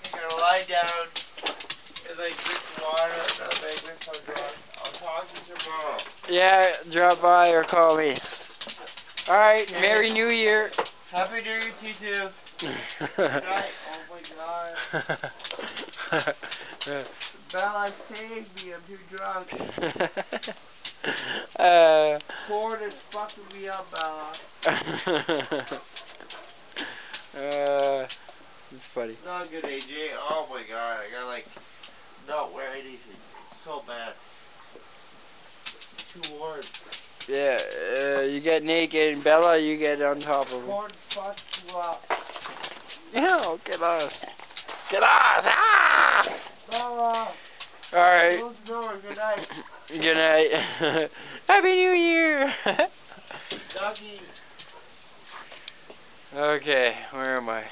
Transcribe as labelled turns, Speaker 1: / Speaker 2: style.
Speaker 1: you're gonna lie down and like drink water and I'll make myself drunk. I'll talk to you tomorrow.
Speaker 2: Yeah, drop by or call me. Alright,
Speaker 1: Okay.
Speaker 2: Merry New Year.
Speaker 1: Happy New Year to you too. Good night. Oh my god. Bella, save me. I'm too drunk. Ford is fucking me up, Bella.
Speaker 2: It's funny.
Speaker 1: Not good, AJ. Oh my god. I gotta like not wear anything. It's so bad. Too warm.
Speaker 2: Yeah, you get naked and Bella, you get on top of him.
Speaker 1: Ford fucked you up.
Speaker 2: Yeah, get us. Get us! Ah!
Speaker 1: Bella.
Speaker 2: Alright.
Speaker 1: Close the door. Good night.
Speaker 2: Good night. Happy New Year!
Speaker 1: Ducky.
Speaker 2: Okay, where am I?